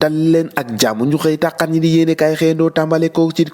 dal leen ak jàmm ñu xëy tàqat ñi di yéene kaay xëyandoo tàmbale ko Sud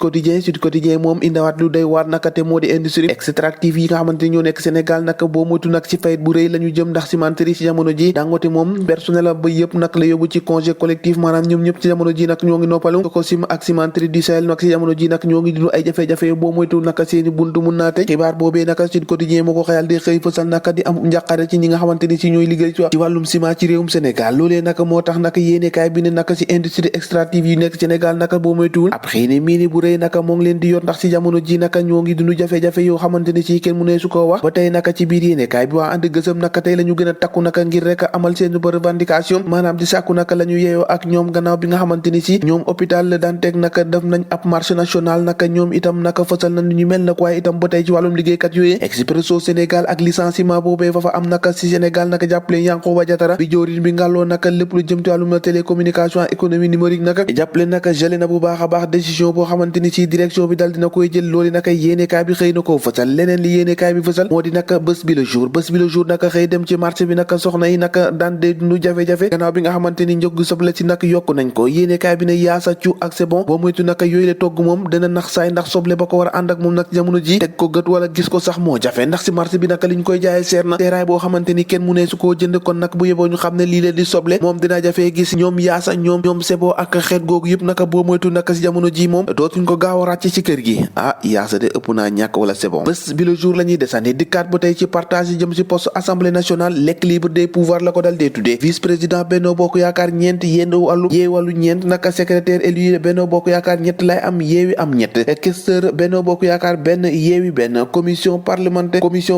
Quotidien moom indiwaat lu doy waar naka te moo di industrie extractive yi nga xamante ni ñoo nekk Sénégal naka boo moytu nag ci fayit bu rëy la ñu jëm ndax cimenterie ci jamono ji Dangote moom personnel ba yëpp nag la yóbbu ci congé collectif maanaam ñoom ñëpp ci jamono ji nag ñoo ngi noppalu ko sim ak cimenterie du Sahel nag ci jamono ji nag ñoo ngi dund ay jafe-jafe boo moytu naka seeni buntu mun naa tëj xibaar boobee naka Sud Quotidien moo ko xëyal di xëy fësal naka di am njàqare ci ñi nga xamante ni si ñooy liggéey ci wàllum ciment ci réewum Sénégal loolee naka moo tax naka yéene kaay bi ne naka ci industrie extractive yi nekk Sénégal naka boo moytuwul ab xëy ne miini bu rëy naka moo ngi leen di yor ndax ci jamono ji naka ñoo ngi dund jafe-jafe yoo xamante ni ci kenn mu ne su ko wax ba tey naka ci biir yéene kaay bi waa ànd gësëm naka tey la ñu gën a takku naka ngir rek amal seen revendication maanaam di sàkku naka la ñu yeeyoo ak ñoom gannaaw bi nga xamante ni si ñoom hôpital la daan teg naka def nañ ab marche national naka ñoom itam naka fësal nañ ñu mel nag waaye itam ba tey ci wàllum liggéeykat yooyu Expresso Sénégal ak licenciement boobee fa am naka ci Sénégal naka jàppale Yankhoba Diattara bi joorin bi ngàlloo naka lépp lu jëm ci wàllum télécommunication économie numérique naka jàppale naka gelé na bu baax a baax décision boo xamante ni ci direction bi dal dina koy jël loolu naka yéenekaay bi xëy na koo fësal leneen li yéenekaay bi fësal moo di naka bés bi le jour naka xëy dem ci marché bi naka soxna yi naka daan dee dund jafe-jafe gannaaw bi nga xamante ni njëg soble ci nag yokk nañ ko yéenekaay bi ne yaasa cu ak c'est bon boo moytu naka yooyu la togg moom dana nax saay ndax soble ba ko war a ànd ak moom nag jamono ji teg ko gët wala gis ko sax moo jafe ndax ci marché bi naka liñ koy jaayee seer na seeraay boo xamante ni kenn mu ne su koo jënd kon nag bu yeboo ñu xam ne lii leen di soble moom dina jafee gis ñoom yaasa ñoom sebo ak xeet googu yëpp naka boo moytu naka ci jamono ji moom dootuñ ko gaaw a ràcc ci kër gi yaasa de ëpp naa ñàkk wala c'est bon bés bi le jour la ñuy desandi dikkaat ba tey ci partage yi jëm ci poste assemblée nationale l'équilibre des pouvoirs la ko dal dee tuddee vice président Benno Bokk Yaakaar ñeent yeewi wàllu ñeent naka secrétaire élu Benno Bokk Yaakaar ñett lay am yeewi am ñett questeur Benno Bokk Yaakaar benn yeewi benn commission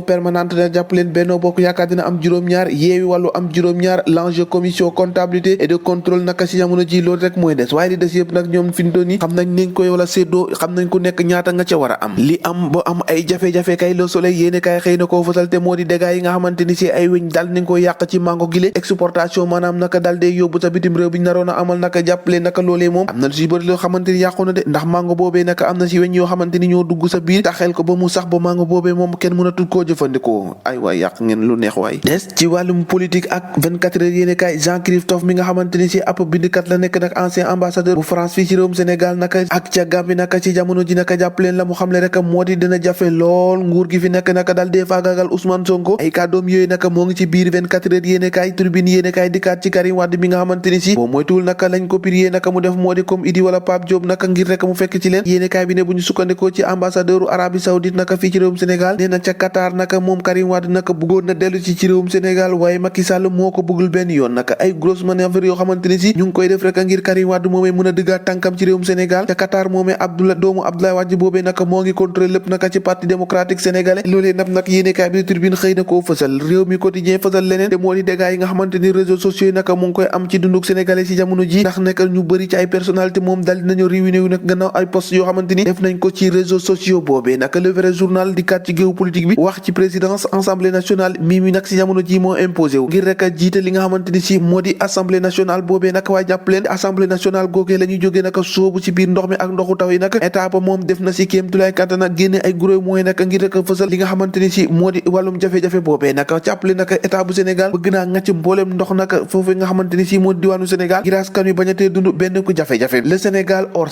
permanente na jàpp leen Benno Bokk Yaakaar dina am juróom-ñaar yeewi wàllu am juróom-ñaar l'enjeu commission comptabilité et de contrôle naka ci jamono ji loolu rek mooy des waaye li des yëpp nag ñoom fi ñu doon xam nañ niñ koy wala séddoo xam nañ ku nekk ñaata nga ca war a am li am ba am ay jafe-jafe kay Le Soleil yéene kay xëy na koo fasal te moo di dégâts yi nga xamante ni si ay weñ dal nañ ko yàq ci mango gile exportation maanaam naka dal dee yóbbu sa bitim réew bi ñu naroon a amal naka jàppale naka loolee moom am na lu si bëri loo xamante ni yàqu na de ndax mango boobee naka am na si weñ yoo xamante ni ñoo dugg sa biir taxel ko ba mu sax ba mango boobee moom kenn mënatul koo jëfandikoo ay waay yàq ngeen lu neex waay des ci wàllum politique ak 24 heures yéene kay Jean Christophe mi nga xamante ni si ab bindkat la nekk nag ancien ambassadeur bu France fii ci réewum Sénégal naka ak ca Gambie naka ci jamono ji naka jàppaleen la mu xamle rek moo di dina jafe lool nguur gi fi nekk naka dal dee faagaagal Ousmane Sonko ay kàddoom yooyu naka moo ngi ci biir 24 heures yéene kay Tribune yéene kay dikkaat ci Karim Wade bi nga xamante ni si boo moytuwul naka lañ ko prier naka mu def moo di comme Idi wala Pape Diop naka ngir rek mu fekk ci leen yéene kay bi ne bu ñu sukkandikoo ci ambassadeur u Arabie Saoudite naka fii ci réewum Sénégal nee na ca Qatar naka moom Karim Wade naka bëggoon na dellu ci réewum Sénégal waaye Macky Sall moo ko bëggul benn yoon naka ay grosse manœuvre yoo xamante ni si ñu ngi koy def rek ngir Karim Wade moomee mën a dëggaat tànkam ci réewum Sénégal ca Qatar moomee doomu Abdoulaye Wade boobee naka moo ngi contrôler lépp naka ci parti démocratique sénégalais loolee nag yéene kaay bi Tribune xëy na koo fësal réew mi quotidien fësal leneen te moo di dégâts yi nga xamante ni réseaux sociaux yi naka mu ngi koy am ci dunduk sénégalais ci jamono ji ndax naka ñu bëri ci ay personnalité moom dal dinañu réunion yu nag gannaaw ay post yoo xamante ni def nañ ko ci réseaux sociaux boobee naka le vrai journal di kat ci géopolitique bi wax ci présidence assemblée nationale mi nag ci jamono ji moo imposé wu ngir rek a jiite li nga xamante ni si moo di assemblée nationale boobee naka waaye jàpp leen assemblée nationale googee la ñuy jógee naka soobu ci biir ndox mi ak ndoxu taw yi naka état ba moom def na si kéemtulaay kattan ak génne ay gros moyens naka ngir rek a fësal li nga xamante ni si moo di wàllum jafe-jafe boobee naka jàppale naka état bu Sénégal bëgg naa ngàcc mbooleem ndox naka foofu nga xamante ni si moo di diwaanu Sénégal ngir askan wi bañatee dund benn ku jafe-jafe le Sénégal hors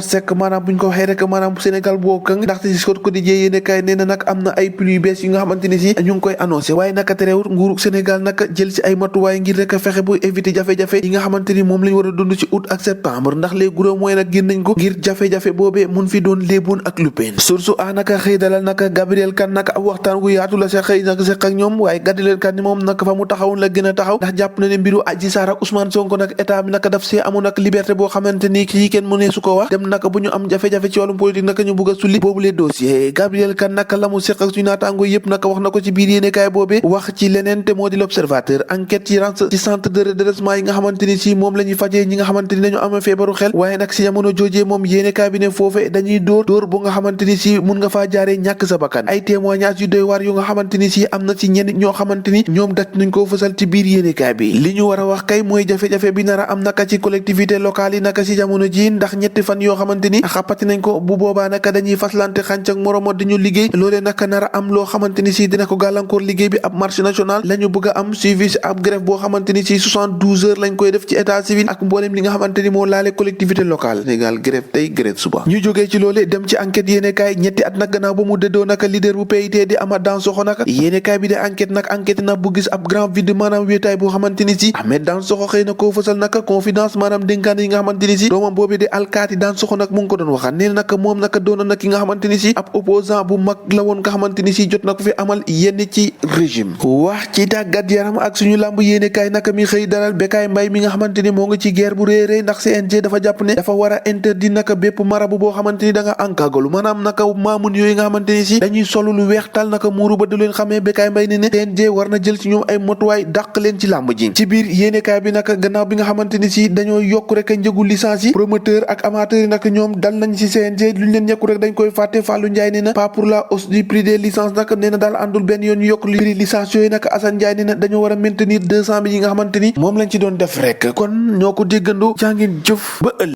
sec maanaam buñ ko waxee rek maanaam Sénégal boo këng ndaxte si Sud Quotidien yéene kaay nee na nag am na ay pluie bees yi nga xamante ni si ñu ngi koy annoncé waaye naka terewul nguuru Sénégal naka jël si ay matuwaay ngir rek a fexe bu éviter jafe-jafe yi nga xamante ni moom lañ war a dund ci août ak septembre ndax les gros moyens nag génn nañ ko ngir jafe-jafe boobee mun fi doon léeboon ak lupeen source a naka xëy dalal naka Gabriel Kane naka ab waxtaan gu yaatu la sa xëy nag seq ak ñoom waaye Gabriel Kane ni moom naka fa mu taxawoon la gën a taxaw ndax jàpp na ne mbiru Adji Sarr ak Ousmane Sonko nag état bi naka daf see amoon ak liberté boo xamante ni kii kenn mënee su ko wax dem naka bu ñu am jafe-jafe ci wàllum politique naka ñu bëgg a sulli boobu les dossiers Gabriel Kane naka la mu seq ak suñu naataango yëpp naka wax na ko ci biir yéenekaay boobee wax ci leneen te moo di l'observateur enquête ci centre de redressement yi nga xamante ni si moom la ñuy fajee ñi nga xamante ni dañu am feebaru xel waaye nag si jamono joojee moom yéenekaay bi ne foofe dañuy dóor bu nga xamante ni si mun nga faa jaaree ñàkk sa bakkan ay témoignages yu doy waar yu nga xamante ni si am na ci ñenn ñoo xamante ni ñoom daj nañ koo fësal ci biir yéenekaay bi li ñu war a wax kay mooy jafe-jafe bi nar a am naka ci collectivité locale yi naka si jamono ji ndax ñetti fan yoo xamante ni xàppati nañ ko bu boobaa naka dañuy faslante xànc ak moromo di ñu liggéey loolee naka nar a am loo xamante ni si dina ko gàllankoor liggéey bi ab marche nationale la ñu bëgg a am suivi ab grève boo xamante ni si 72 heures lañ koy def ci état civile ak mboolem li nga xamante ni moo laale collectivité locale. Sénégal grève tey grève suba. ñu jógee ci loole dem ci enquête yéenekaay ñetti at nag gannaaw ba mu dëddoo naka leader bu PIT di Amath Dansokho naka yéenekaay bi de enquête nag enquête na bu gis ab grand vide maanaam wéetaay boo xamante ni si Amath Dansokho xëy na koo fësal naka confidence maanaam dénkaan yi nga xamante ni si doomam boobu de alkaati Dansokho nag mu ngi ko doon waxaat nee naka moom naka doonoon na ki nga xamante ni si ab opposant bu mag la woon nga xamante ni si jot na ko fi amal yenn ci régime. wax ci tàggat yaram ak suñu làmb yéenekaay naka mi xëy dalal Bécaye Mbaye mi nga xamante ni moo ngi ci guerre bu réeré ndax CNG dafa jàpp ne dafa war a interdit naka bépp marabu boo xamante ni da nga enkagalu maanaam naka maamun yooyu nga xamante ni si dañuy solu lu weextal naka muuru ba du leen xamee Bécaye Mbaye ne CNG war na jël ci ñoom ay motuwaay dàq leen ci làmb ji. ci biir yéenekaay bi naka gannaaw bi nga xamante ni si dañoo yokk rek njëgu licence yi promoteur ak amateur yi naka ñoom dal nañ ci CNG luñ leen ñekku rek dañ koy fàtte Fallou Ndiaye ne na pas pour la hausse du prix des licences naka nee na daal àndul benn yoon ñu yokk prix licence yooyu naka Assane Ndiaye ne na dañoo war a maintenir 200 000 yi nga xamante ni moom lañ ci doon def rek kon ñoo ko déggandoo jàngeen jëf ba ëllëg.